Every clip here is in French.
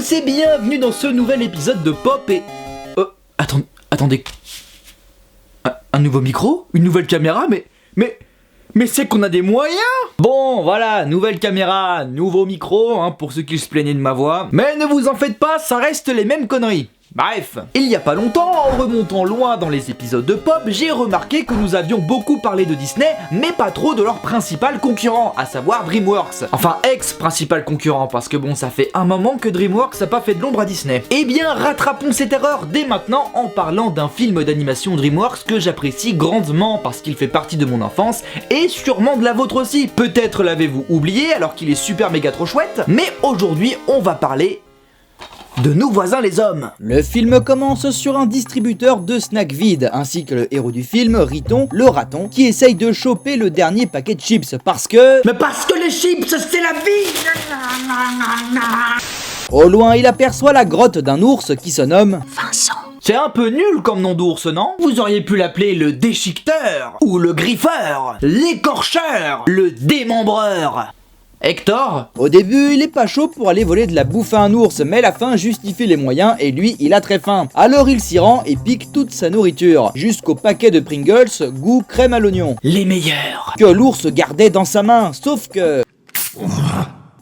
tous et bienvenue dans ce nouvel épisode de Pop et... attendez... Un nouveau micro? Une nouvelle caméra? Mais c'est qu'on a des moyens! Bon, voilà, nouvelle caméra, nouveau micro, pour ceux qui se plaignaient de ma voix. Mais ne vous en faites pas, ça reste les mêmes conneries. Bref, il y a pas longtemps, en remontant loin dans les épisodes de Pop, j'ai remarqué que nous avions beaucoup parlé de Disney, mais pas trop de leur principal concurrent, à savoir DreamWorks. Enfin, ex-principal concurrent, parce que bon, ça fait un moment que DreamWorks a pas fait de l'ombre à Disney. Eh bien, rattrapons cette erreur dès maintenant en parlant d'un film d'animation DreamWorks que j'apprécie grandement parce qu'il fait partie de mon enfance, et sûrement de la vôtre aussi. Peut-être l'avez-vous oublié alors qu'il est super méga trop chouette, mais aujourd'hui, on va parler... de Nos voisins les hommes. Le film commence sur un distributeur de snacks vides, ainsi que le héros du film, Riton, le raton, qui essaye de choper le dernier paquet de chips parce que... Mais parce que les chips, c'est la vie. Au loin, il aperçoit la grotte d'un ours qui se nomme... Vincent. C'est un peu nul comme nom d'ours, non? Vous auriez pu l'appeler le déchiqueteur, ou le griffeur, l'écorcheur, le démembreur. Hector? Au début, il est pas chaud pour aller voler de la bouffe à un ours, mais la faim justifie les moyens et lui, il a très faim. Alors il s'y rend et pique toute sa nourriture, jusqu'au paquet de Pringles, goût crème à l'oignon. Les meilleurs. Que l'ours gardait dans sa main, sauf que...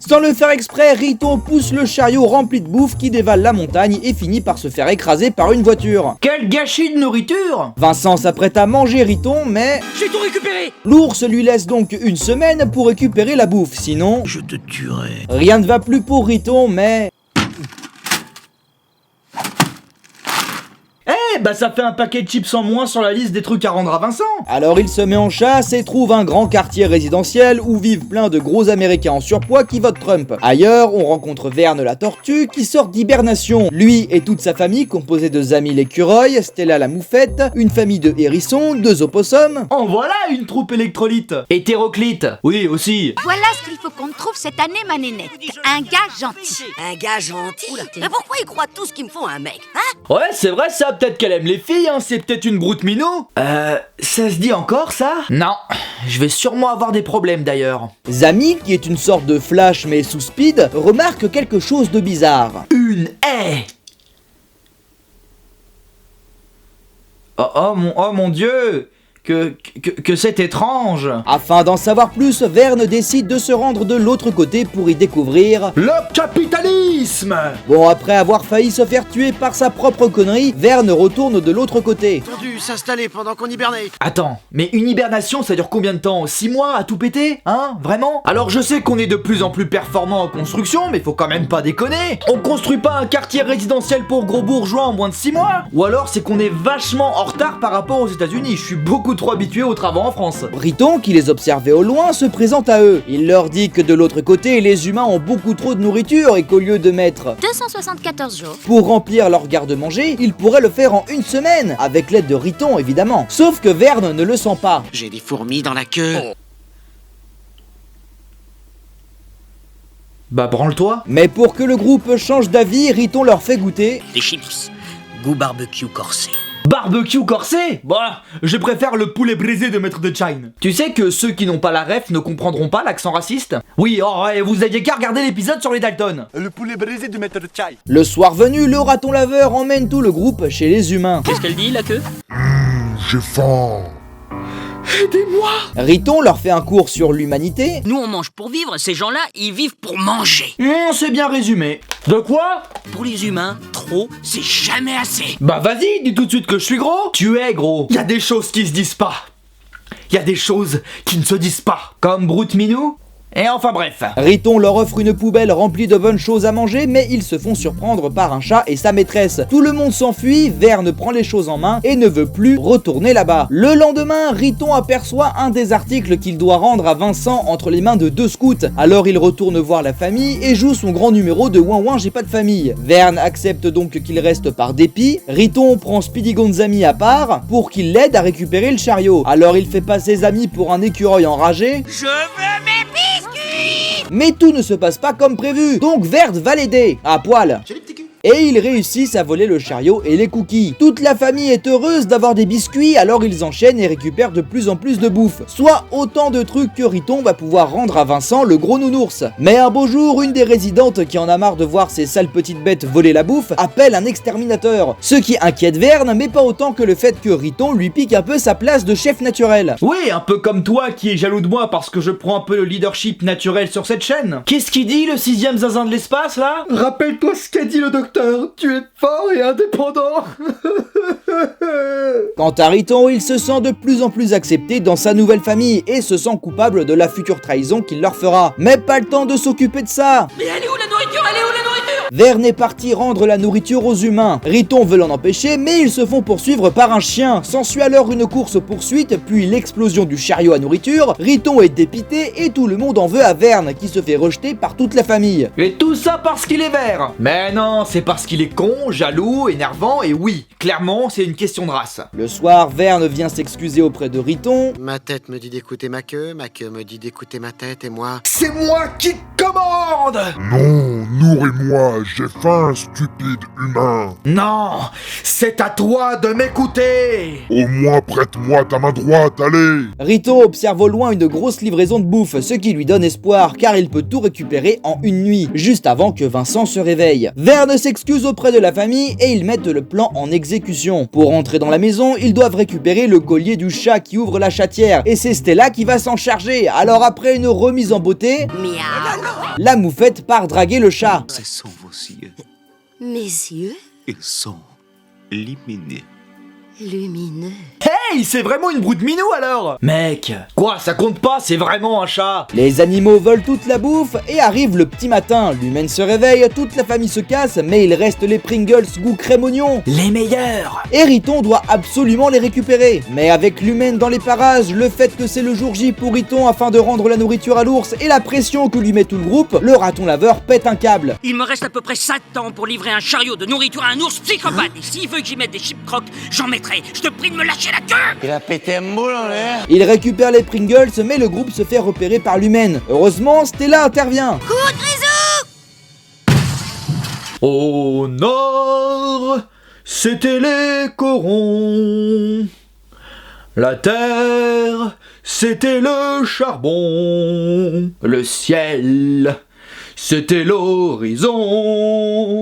Sans le faire exprès, Riton pousse le chariot rempli de bouffe qui dévale la montagne et finit par se faire écraser par une voiture. Quel gâchis de nourriture! Vincent s'apprête à manger Riton, mais... J'ai tout récupéré. L'ours lui laisse donc une semaine pour récupérer la bouffe, sinon... Je te tuerai. Rien ne va plus pour Riton, mais... Bah ça fait un paquet de chips en moins sur la liste des trucs à rendre à Vincent. Alors il se met en chasse et trouve un grand quartier résidentiel où vivent plein de gros américains en surpoids qui votent Trump. Ailleurs, on rencontre Verne la tortue qui sort d'hibernation. Lui et toute sa famille composée de Zami l'écureuil, Stella la moufette, une famille de hérissons, 2 opossums. En voilà une troupe électrolyte. Hétéroclite. Oui, aussi. Voilà ce qu'il faut qu'on trouve cette année, ma nénette. Un gars gentil. Un gars gentil. Mais pourquoi ils croient tous qu'ils me font un mec, hein? Ouais, c'est vrai ça, peut-être qu'elle aime les filles, c'est peut-être une broute minou. Ça se dit encore ça? Non, je vais sûrement avoir des problèmes d'ailleurs. Zami, qui est une sorte de Flash mais sous speed, remarque quelque chose de bizarre. Une haie. Oh mon dieu. Que c'est étrange. Afin d'en savoir plus, Verne décide de se rendre de l'autre côté pour y découvrir... le capitalisme. Bon, après avoir failli se faire tuer par sa propre connerie, Verne retourne de l'autre côté. Ils ont dû s'installer pendant qu'on hibernait. Attends, mais une hibernation ça dure combien de temps? 6 mois à tout péter? Hein? Vraiment? Alors je sais qu'on est de plus en plus performant en construction, mais faut quand même pas déconner. On construit pas un quartier résidentiel pour gros bourgeois en moins de 6 mois? Ou alors c'est qu'on est vachement en retard par rapport aux États-Unis. Je suis beaucoup trop habitué aux travaux en France. Riton, qui les observait au loin, se présente à eux. Il leur dit que de l'autre côté, les humains ont beaucoup trop de nourriture et qu'au lieu de mettre 274 jours. pour remplir leur garde-manger, ils pourraient le faire en 1 semaine, avec l'aide de Riton évidemment. Sauf que Verne ne le sent pas. J'ai des fourmis dans la queue. Bah branle-toi. Mais pour que le groupe change d'avis, Riton leur fait goûter. Des chips. Goût barbecue corsé. Barbecue corsé? Bah, je préfère le poulet brisé de Maître de Chine. Tu sais que ceux qui n'ont pas la ref ne comprendront pas l'accent raciste? Oui, oh, et vous aviez qu'à regarder l'épisode sur les Dalton. Le poulet brisé de Maître de Chine. Le soir venu, le raton laveur emmène tout le groupe chez les humains. Qu'est-ce qu'elle dit, la queue? J'ai faim. Aidez-moi. Riton leur fait un cours sur l'humanité. Nous, on mange pour vivre. Ces gens-là, ils vivent pour manger. C'est bien résumé. De quoi? Pour les humains, trop, c'est jamais assez. Bah vas-y, dis tout de suite que je suis gros. Tu es gros. Y a des choses qui se disent pas. Y a des choses qui ne se disent pas. Comme Brute Minou. Et enfin bref. Riton leur offre une poubelle remplie de bonnes choses à manger, mais ils se font surprendre par un chat et sa maîtresse. Tout le monde s'enfuit, Verne prend les choses en main et ne veut plus retourner là-bas. Le lendemain, Riton aperçoit un des articles qu'il doit rendre à Vincent entre les mains de 2 scouts. Alors il retourne voir la famille et joue son grand numéro de ouin ouin j'ai pas de famille. Verne accepte donc qu'il reste par dépit. Riton prend Speedy Gonzami à part pour qu'il l'aide à récupérer le chariot. Alors il fait passer ses amis pour un écureuil enragé. Je veux mes biscuits. Mais tout ne se passe pas comme prévu, donc Verne va l'aider, à poil. J'ai les petits culs. et ils réussissent à voler le chariot et les cookies. Toute la famille est heureuse d'avoir des biscuits, alors ils enchaînent et récupèrent de plus en plus de bouffe, soit autant de trucs que Riton va pouvoir rendre à Vincent, le gros nounours. Mais un beau jour, une des résidentes qui en a marre de voir ces sales petites bêtes voler la bouffe appelle un exterminateur, ce qui inquiète Verne, mais pas autant que le fait que Riton lui pique un peu sa place de chef naturel. Oui, un peu comme toi qui est jaloux de moi parce que je prends un peu le leadership naturel sur cette chaîne. Qu'est-ce qu'il dit, le 6ème zinzin de l'espace, là? Rappelle-toi ce qu'a dit le docteur, tu es fort et indépendant. Quant à Riton, il se sent de plus en plus accepté dans sa nouvelle famille et se sent coupable de la future trahison qu'il leur fera. Mais pas le temps de s'occuper de ça. Mais elle est où la nourriture? Elle est où la nourriture? Verne est parti rendre la nourriture aux humains. Riton veut l'en empêcher, mais ils se font poursuivre par un chien. S'ensuit alors une course-poursuite, puis l'explosion du chariot à nourriture. Riton est dépité et tout le monde en veut à Verne, qui se fait rejeter par toute la famille. Et tout ça parce qu'il est vert. Mais non, c'est parce qu'il est con, jaloux, énervant, et oui, clairement, c'est une question de race. Le soir, Verne vient s'excuser auprès de Riton. Ma tête me dit d'écouter ma queue me dit d'écouter ma tête, et moi... C'est moi qui commande. Non, nourris-moi, j'ai faim, stupide humain. Non, c'est à toi de m'écouter. Au moins prête-moi ta main droite, allez. Riton observe au loin une grosse livraison de bouffe, ce qui lui donne espoir, car il peut tout récupérer en une nuit, juste avant que Vincent se réveille. Verne s'excuse auprès de la famille et ils mettent le plan en exécution. Pour entrer dans la maison, ils doivent récupérer le collier du chat qui ouvre la chatière, et c'est Stella qui va s'en charger. Alors après une remise en beauté, Miaou. la moufette part draguer le chat. Ce sont vos yeux. Mes yeux Ils sont lumineux. lumineux. Hey, c'est vraiment une broute minou alors. Mec, quoi, ça compte pas, c'est vraiment un chat. Les animaux volent toute la bouffe et arrive le petit matin. L'humaine se réveille, toute la famille se casse, mais il reste les Pringles goût crème oignon. Les meilleurs. Et Riton doit absolument les récupérer. Mais avec l'humaine dans les parages, le fait que c'est le jour J pour Riton afin de rendre la nourriture à l'ours et la pression que lui met tout le groupe, le raton laveur pète un câble. Il me reste à peu près 7 ans pour livrer un chariot de nourriture à un ours psychopathe. Et s'il veut que j'y mette des chips crocs, j'en mettrai. Je te prie de me lâcher la queue. Il a pété un moule en l'air. Il récupère les Pringles, mais le groupe se fait repérer par l'humaine. Heureusement, Stella intervient. Au nord, c'était les corons. La terre, c'était le charbon. Le ciel, c'était l'horizon.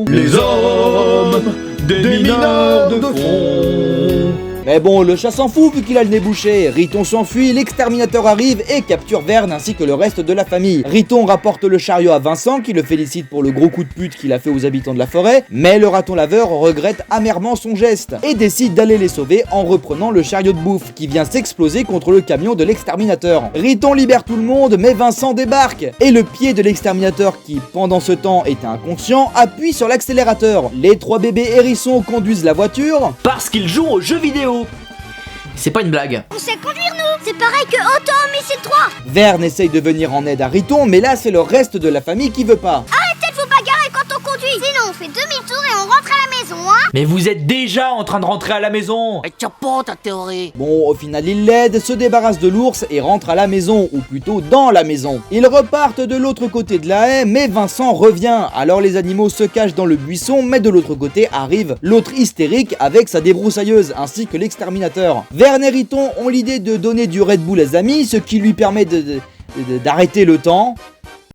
Les hommes, des mineurs de fond. Mais bon, le chat s'en fout vu qu'il a le nez bouché. Riton s'enfuit, l'exterminateur arrive et capture Verne ainsi que le reste de la famille. Riton rapporte le chariot à Vincent qui le félicite pour le gros coup de pute qu'il a fait aux habitants de la forêt, mais le raton laveur regrette amèrement son geste et décide d'aller les sauver en reprenant le chariot de bouffe qui vient s'exploser contre le camion de l'exterminateur. Riton libère tout le monde, mais Vincent débarque et le pied de l'exterminateur qui, pendant ce temps, était inconscient, appuie sur l'accélérateur. Les 3 bébés hérissons conduisent la voiture Parce qu'ils jouent aux jeux vidéo. C'est pas une blague. On sait conduire, nous. C'est pareil que Otto en Missile 3. Verne essaye de venir en aide à Riton, mais là c'est le reste de la famille qui veut pas. Arrêtez de vous bagarrer quand on conduit. Sinon, on fait demi-tour et on rentre à la maison, hein. Mais vous êtes déjà en train de rentrer à la maison. Et tiens pas ta théorie. Bon, au final il l'aide, se débarrasse de l'ours et rentre à la maison, ou plutôt dans la maison. Ils repartent de l'autre côté de la haie, mais Vincent revient. Alors les animaux se cachent dans le buisson, mais de l'autre côté arrive l'autre hystérique avec sa débroussailleuse, ainsi que l'exterminateur. Verne et Riton ont l'idée de donner du Red Bull à Zami, ce qui lui permet d'arrêter le temps.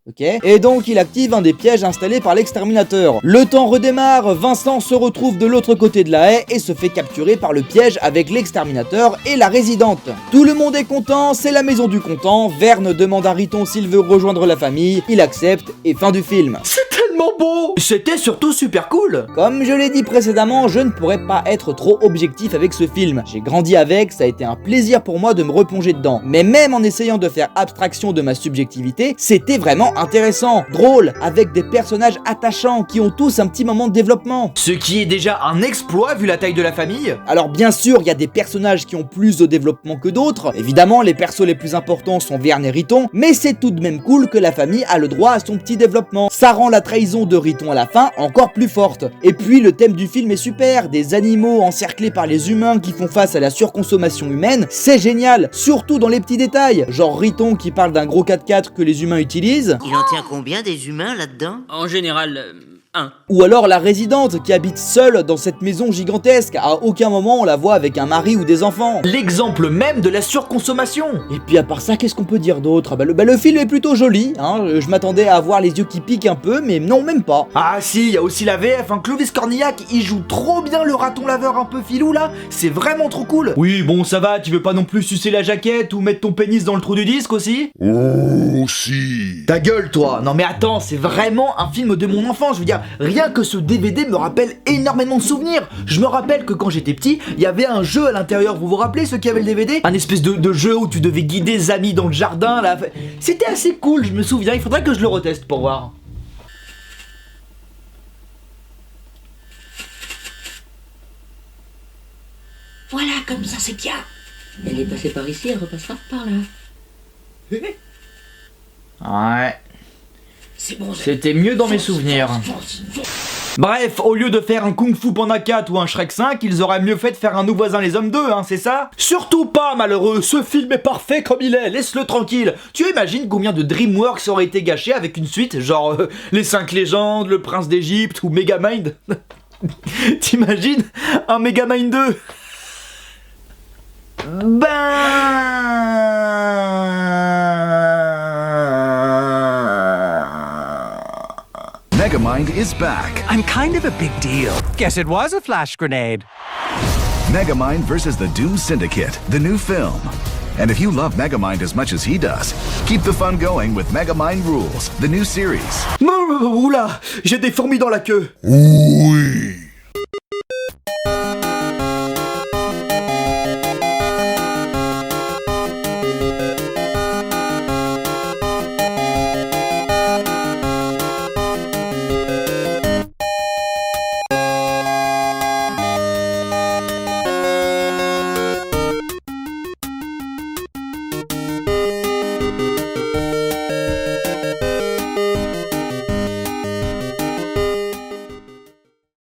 Ok. Et donc il active un des pièges installés par l'exterminateur. Le temps redémarre, Vincent se retrouve de l'autre côté de la haie et se fait capturer par le piège avec l'exterminateur et la résidente. Tout le monde est content, c'est la maison du content. Verne demande à Riton s'il veut rejoindre la famille, il accepte et fin du film. C'est tellement beau. C'était surtout super cool. Comme je l'ai dit précédemment, je ne pourrais pas être trop objectif avec ce film. J'ai grandi avec, ça a été un plaisir pour moi de me replonger dedans. Mais même en essayant de faire abstraction de ma subjectivité, c'était vraiment intéressant, drôle, avec des personnages attachants qui ont tous un petit moment de développement. Ce qui est déjà un exploit vu la taille de la famille. Alors bien sûr, il y a des personnages qui ont plus de développement que d'autres. Évidemment, les persos les plus importants sont Verne et Riton, mais c'est tout de même cool que la famille a le droit à son petit développement. Ça rend la trahison de Riton à la fin encore plus forte. Et puis le thème du film est super, des animaux encerclés par les humains qui font face à la surconsommation humaine, c'est génial, surtout dans les petits détails, genre Riton qui parle d'un gros 4x4 que les humains utilisent. Il en tient combien des humains là-dedans? En général, 1. Ou alors la résidente qui habite seule dans cette maison gigantesque, à aucun moment on la voit avec un mari ou des enfants. L'exemple même de la surconsommation. Et puis à part ça, qu'est-ce qu'on peut dire d'autre? Le film est plutôt joli, hein. Je m'attendais à avoir les yeux qui piquent un peu, mais non, même pas. Ah si, il y a aussi la VF, hein. Clovis Cornillac, il joue trop bien le raton laveur un peu filou là, c'est vraiment trop cool. Oui, bon ça va, tu veux pas non plus sucer la jaquette ou mettre ton pénis dans le trou du disque aussi? Oh, si. Ta gueule toi. Non mais attends, c'est vraiment un film de mon enfance, je veux dire, rien que ce DVD me rappelle énormément de souvenirs. Je me rappelle que quand j'étais petit, il y avait un jeu à l'intérieur, vous vous rappelez ceux qui avaient le DVD? Un espèce de jeu où tu devais guider des amis dans le jardin là, c'était assez cool, je me souviens, il faudrait que je le reteste pour voir. Voilà, comme ça, c'est bien. Elle est passée par ici, elle repassera par là. Ouais. C'est bon, C'était mieux dans mes souvenirs. Bref, au lieu de faire un Kung Fu Panda 4 ou un Shrek 5, ils auraient mieux fait de faire un Nous voisins les hommes 2, hein, c'est ça? Surtout pas, malheureux, ce film est parfait comme il est, laisse-le tranquille. Tu imagines combien de DreamWorks auraient été gâchés avec une suite, genre Les 5 légendes, Le Prince d'Égypte ou Megamind? T'imagines un Megamind 2? Megamind is back. I'm kind of a big deal. Guess it was a flash grenade. Megamind versus the Doom Syndicate, the new film. And if you love Megamind as much as he does, keep the fun going with Megamind Rules, the new series. Oula, j'ai des fourmis dans la queue. Oh,